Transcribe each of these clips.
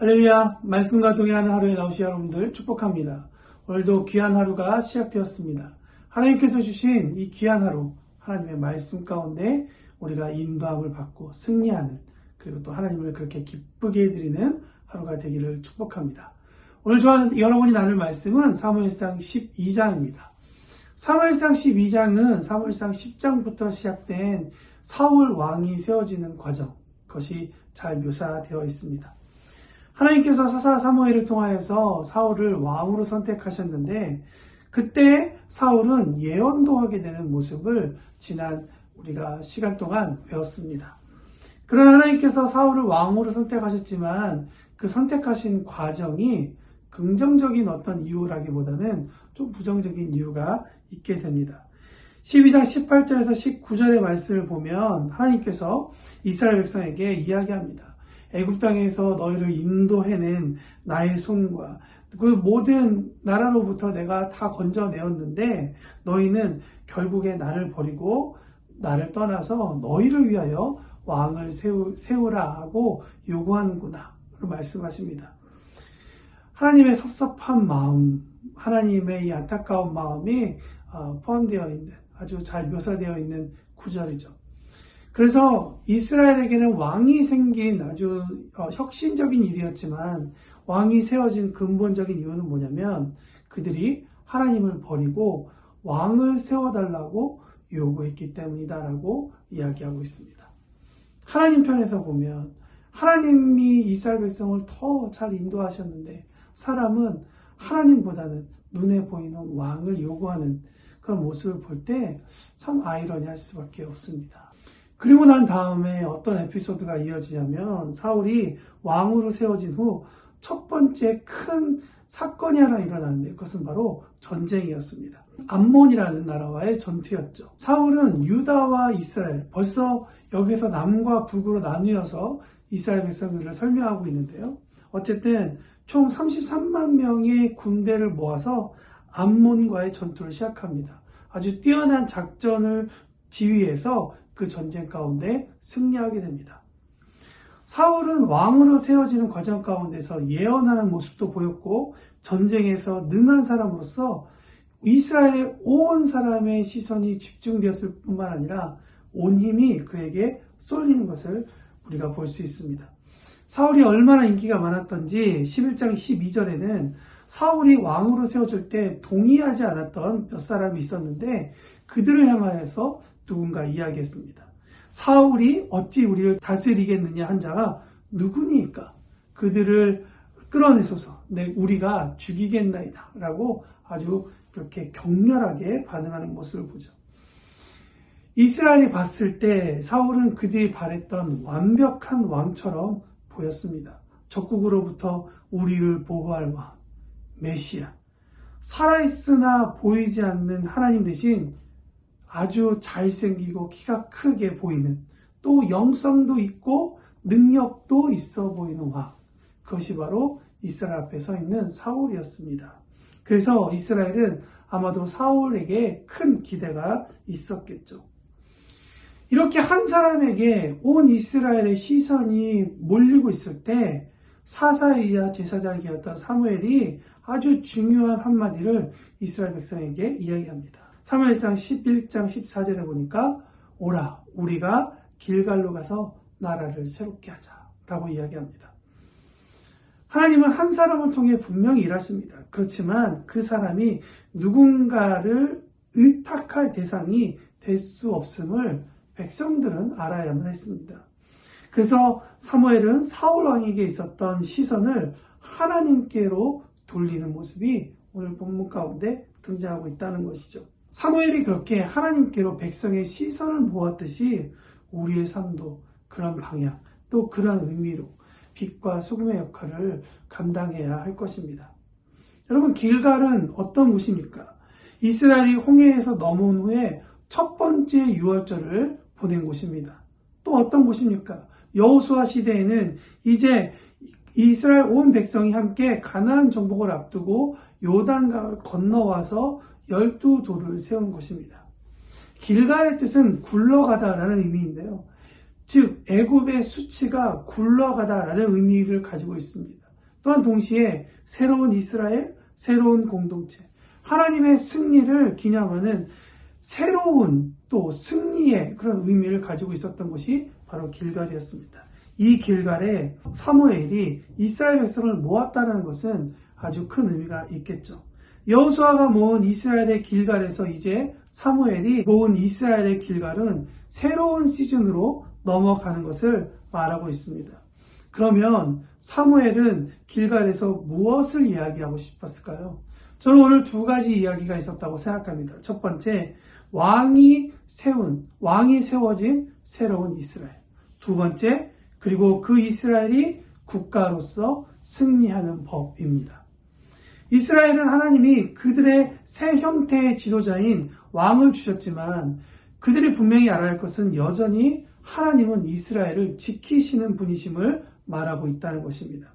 할렐루야, 말씀과 동행하는 하루에 나오신 여러분들 축복합니다. 오늘도 귀한 하루가 시작되었습니다. 하나님께서 주신 이 귀한 하루, 하나님의 말씀 가운데 우리가 인도함을 받고 승리하는, 그리고 또 하나님을 그렇게 기쁘게 해드리는 하루가 되기를 축복합니다. 오늘 여러분이 나눌 말씀은 사무엘상 12장입니다. 사무엘상 12장은 사무엘상 10장부터 시작된 사울 왕이 세워지는 과정, 그것이 잘 묘사되어 있습니다. 하나님께서 사사 사무엘을 통하여서 사울을 왕으로 선택하셨는데, 그때 사울은 예언도 하게 되는 모습을 지난 우리가 시간 동안 배웠습니다. 그러나 하나님께서 사울을 왕으로 선택하셨지만 그 선택하신 과정이 긍정적인 어떤 이유라기보다는 좀 부정적인 이유가 있게 됩니다. 12장 18절에서 19절의 말씀을 보면 하나님께서 이스라엘 백성에게 이야기합니다. 애굽 땅에서 너희를 인도해낸 나의 손과 그 모든 나라로부터 내가 다 건져내었는데 너희는 결국에 나를 버리고 나를 떠나서 너희를 위하여 왕을 세우라 하고 요구하는구나 라고 말씀하십니다. 하나님의 섭섭한 마음, 하나님의 이 안타까운 마음이 포함되어 있는, 아주 잘 묘사되어 있는 구절이죠. 그래서 이스라엘에게는 왕이 생긴 아주 혁신적인 일이었지만 왕이 세워진 근본적인 이유는 뭐냐면 그들이 하나님을 버리고 왕을 세워달라고 요구했기 때문이다라고 이야기하고 있습니다. 하나님 편에서 보면 하나님이 이스라엘 백성을 더 잘 인도하셨는데 사람은 하나님보다는 눈에 보이는 왕을 요구하는 그런 모습을 볼 때 참 아이러니할 수밖에 없습니다. 그리고 난 다음에 어떤 에피소드가 이어지냐면 사울이 왕으로 세워진 후 첫 번째 큰 사건이 하나 일어나는데 그것은 바로 전쟁이었습니다. 암몬이라는 나라와의 전투였죠. 사울은 유다와 이스라엘, 벌써 여기서 남과 북으로 나뉘어서 이스라엘 백성들을 설명하고 있는데요. 어쨌든 총 33만 명의 군대를 모아서 암몬과의 전투를 시작합니다. 아주 뛰어난 작전을 지휘해서 그 전쟁 가운데 승리하게 됩니다. 사울은 왕으로 세워지는 과정 가운데서 예언하는 모습도 보였고 전쟁에서 능한 사람으로서 이스라엘의 온 사람의 시선이 집중되었을 뿐만 아니라 온 힘이 그에게 쏠리는 것을 우리가 볼 수 있습니다. 사울이 얼마나 인기가 많았던지 11장 12절에는 사울이 왕으로 세워질 때 동의하지 않았던 몇 사람이 있었는데 그들을 향하여서 누군가 이야기했습니다. 사울이 어찌 우리를 다스리겠느냐 한 자가 누구니까 그들을 끌어내소서 우리가 죽이겠나이다 라고 아주 그렇게 격렬하게 반응하는 모습을 보죠. 이스라엘이 봤을 때 사울은 그들이 바랬던 완벽한 왕처럼 보였습니다. 적국으로부터 우리를 보호할 왕, 메시아, 살아있으나 보이지 않는 하나님 대신 아주 잘생기고 키가 크게 보이는, 또 영성도 있고 능력도 있어 보이는 왕, 그것이 바로 이스라엘 앞에 서 있는 사울이었습니다. 그래서 이스라엘은 아마도 사울에게 큰 기대가 있었겠죠. 이렇게 한 사람에게 온 이스라엘의 시선이 몰리고 있을 때 사사이야 제사장이었던 사무엘이 아주 중요한 한마디를 이스라엘 백성에게 이야기합니다. 사무엘상 11장 14절에 보니까 오라 우리가 길갈로 가서 나라를 새롭게 하자 라고 이야기합니다. 하나님은 한 사람을 통해 분명히 일하십니다. 그렇지만 그 사람이 누군가를 의탁할 대상이 될 수 없음을 백성들은 알아야만 했습니다. 그래서 사무엘은 사울 왕에게 있었던 시선을 하나님께로 돌리는 모습이 오늘 본문 가운데 등장하고 있다는 것이죠. 사무엘이 그렇게 하나님께로 백성의 시선을 모았듯이 우리의 삶도 그런 방향, 또 그런 의미로 빛과 소금의 역할을 감당해야 할 것입니다. 여러분, 길갈은 어떤 곳입니까? 이스라엘이 홍해에서 넘어온 후에 첫 번째 유월절을 보낸 곳입니다. 또 어떤 곳입니까? 여호수아 시대에는 이제 이스라엘 온 백성이 함께 가나안 정복을 앞두고 요단강을 건너와서 12돌을 세운 곳입니다. 길갈의 뜻은 굴러가다라는 의미인데요. 즉 애굽의 수치가 굴러가다라는 의미를 가지고 있습니다. 또한 동시에 새로운 이스라엘, 새로운 공동체, 하나님의 승리를 기념하는 새로운 또 승리의 그런 의미를 가지고 있었던 것이 바로 길갈이었습니다. 이 길갈에 사무엘이 이스라엘 백성을 모았다는 것은 아주 큰 의미가 있겠죠. 여호수아가 모은 이스라엘의 길갈에서 이제 사무엘이 모은 이스라엘의 길갈은 새로운 시즌으로 넘어가는 것을 말하고 있습니다. 그러면 사무엘은 길갈에서 무엇을 이야기하고 싶었을까요? 저는 오늘 두 가지 이야기가 있었다고 생각합니다. 첫 번째, 왕이 세워진 새로운 이스라엘. 두 번째, 그리고 그 이스라엘이 국가로서 승리하는 법입니다. 이스라엘은 하나님이 그들의 새 형태의 지도자인 왕을 주셨지만 그들이 분명히 알아야 할 것은 여전히 하나님은 이스라엘을 지키시는 분이심을 말하고 있다는 것입니다.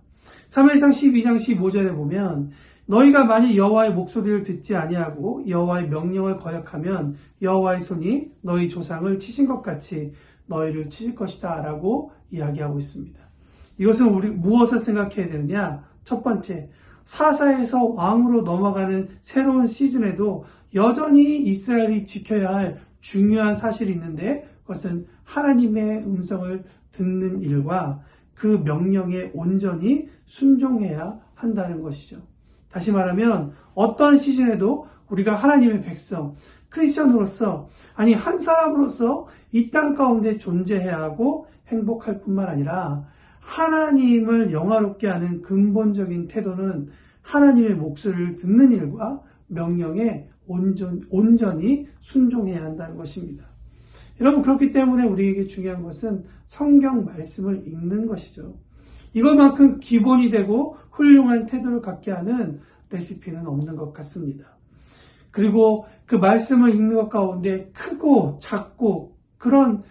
사무엘상 12장 15절에 보면 너희가 만일 여호와의 목소리를 듣지 아니하고 여호와의 명령을 거역하면 여호와의 손이 너희 조상을 치신 것 같이 너희를 치실 것이다 라고 이야기하고 있습니다. 이것은 우리 무엇을 생각해야 되느냐? 첫 번째, 사사에서 왕으로 넘어가는 새로운 시즌에도 여전히 이스라엘이 지켜야 할 중요한 사실이 있는데 그것은 하나님의 음성을 듣는 일과 그 명령에 온전히 순종해야 한다는 것이죠. 다시 말하면 어떤 시즌에도 우리가 하나님의 백성, 크리스천으로서 아니 한 사람으로서 이 땅 가운데 존재해야 하고 행복할 뿐만 아니라 하나님을 영화롭게 하는 근본적인 태도는 하나님의 목소리를 듣는 일과 명령에 온전히 순종해야 한다는 것입니다. 여러분, 그렇기 때문에 우리에게 중요한 것은 성경 말씀을 읽는 것이죠. 이것만큼 기본이 되고 훌륭한 태도를 갖게 하는 레시피는 없는 것 같습니다. 그리고 그 말씀을 읽는 것 가운데 크고 작고 그런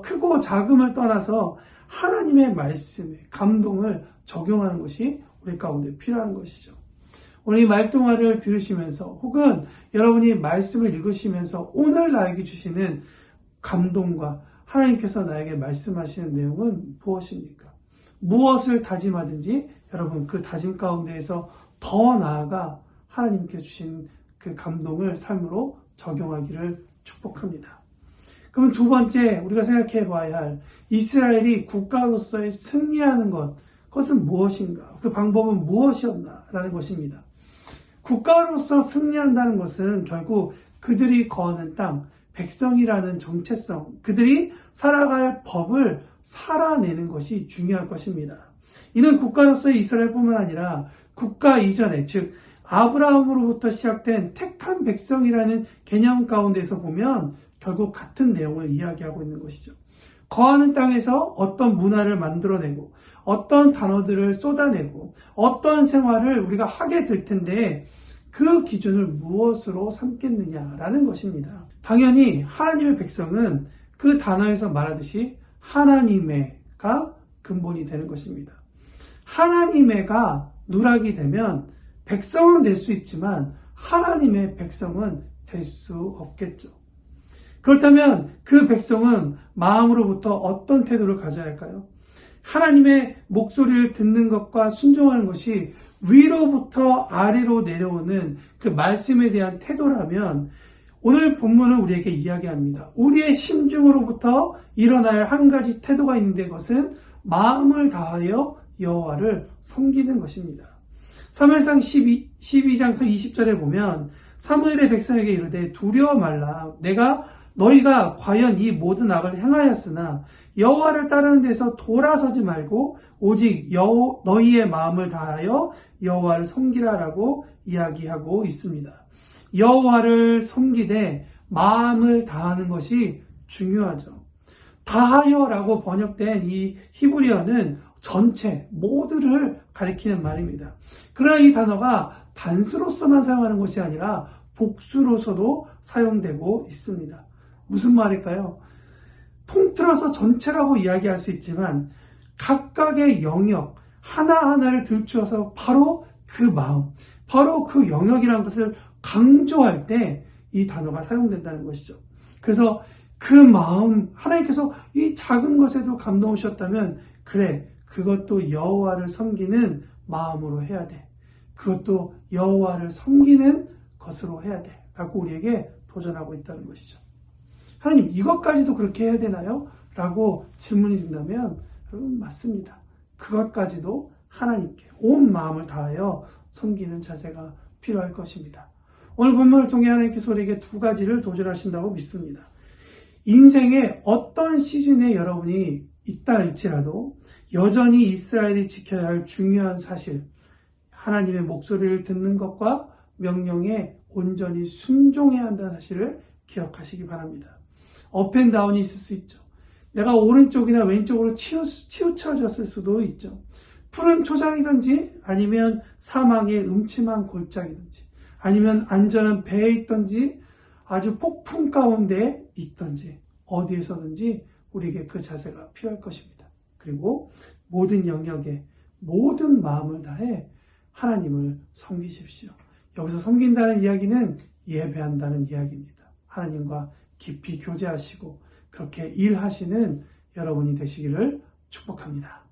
크고 작음을 떠나서 하나님의 말씀에 감동을 적용하는 것이 우리 가운데 필요한 것이죠. 오늘 이 말동화를 들으시면서 혹은 여러분이 말씀을 읽으시면서 오늘 나에게 주시는 감동과 하나님께서 나에게 말씀하시는 내용은 무엇입니까? 무엇을 다짐하든지 여러분 그 다짐 가운데에서 더 나아가 하나님께 주신 그 감동을 삶으로 적용하기를 축복합니다. 그럼 두 번째 우리가 생각해 봐야 할 이스라엘이 국가로서의 승리하는 것, 그것은 무엇인가? 그 방법은 무엇이었나라는 것입니다. 국가로서 승리한다는 것은 결국 그들이 거하는 땅, 백성이라는 정체성, 그들이 살아갈 법을 살아내는 것이 중요할 것입니다. 이는 국가로서의 이스라엘뿐만 아니라 국가 이전에, 즉 아브라함으로부터 시작된 택한 백성이라는 개념 가운데서 보면 결국 같은 내용을 이야기하고 있는 것이죠. 거하는 땅에서 어떤 문화를 만들어내고 어떤 단어들을 쏟아내고 어떤 생활을 우리가 하게 될 텐데 그 기준을 무엇으로 삼겠느냐라는 것입니다. 당연히 하나님의 백성은 그 단어에서 말하듯이 하나님의가 근본이 되는 것입니다. 하나님의가 누락이 되면 백성은 될 수 있지만 하나님의 백성은 될 수 없겠죠. 그렇다면 그 백성은 마음으로부터 어떤 태도를 가져야 할까요? 하나님의 목소리를 듣는 것과 순종하는 것이 위로부터 아래로 내려오는 그 말씀에 대한 태도라면 오늘 본문은 우리에게 이야기합니다. 우리의 심중으로부터 일어날 한 가지 태도가 있는데 그것은 마음을 다하여 여호와를 섬기는 것입니다. 사무엘상 12장 20절에 보면 사무엘의 백성에게 이르되 두려워 말라. 너희가 과연 이 모든 악을 행하였으나 여호와를 따르는 데서 돌아서지 말고 오직 너희의 마음을 다하여 여호와를 섬기라라고 이야기하고 있습니다. 여호와를 섬기되 마음을 다하는 것이 중요하죠. 다하여라고 번역된 이 히브리어는 전체, 모두를 가리키는 말입니다. 그러나 이 단어가 단수로서만 사용하는 것이 아니라 복수로서도 사용되고 있습니다. 무슨 말일까요? 통틀어서 전체라고 이야기할 수 있지만 각각의 영역 하나하나를 들추어서 바로 그 마음, 바로 그 영역이라는 것을 강조할 때 이 단어가 사용된다는 것이죠. 그래서 그 마음, 하나님께서 이 작은 것에도 감동을 주셨다면 그래, 그것도 여호와를 섬기는 마음으로 해야 돼. 그것도 여호와를 섬기는 것으로 해야 돼. 라고 우리에게 도전하고 있다는 것이죠. 하나님, 이것까지도 그렇게 해야 되나요? 라고 질문이 든다면 여러분, 맞습니다. 그것까지도 하나님께 온 마음을 다하여 섬기는 자세가 필요할 것입니다. 오늘 본문을 통해 하나님께서 우리에게 두 가지를 도전하신다고 믿습니다. 인생의 어떤 시즌에 여러분이 있다 할지라도 여전히 이스라엘이 지켜야 할 중요한 사실, 하나님의 목소리를 듣는 것과 명령에 온전히 순종해야 한다는 사실을 기억하시기 바랍니다. 업앤다운이 있을 수 있죠. 내가 오른쪽이나 왼쪽으로 치우쳐졌을 수도 있죠. 푸른 초장이든지 아니면 사막의 음침한 골짜기든지 아니면 안전한 배에 있든지 아주 폭풍 가운데 있든지 어디에서든지 우리에게 그 자세가 필요할 것입니다. 그리고 모든 영역에 모든 마음을 다해 하나님을 섬기십시오. 여기서 섬긴다는 이야기는 예배한다는 이야기입니다. 하나님과 깊이 교제하시고 그렇게 일하시는 여러분이 되시기를 축복합니다.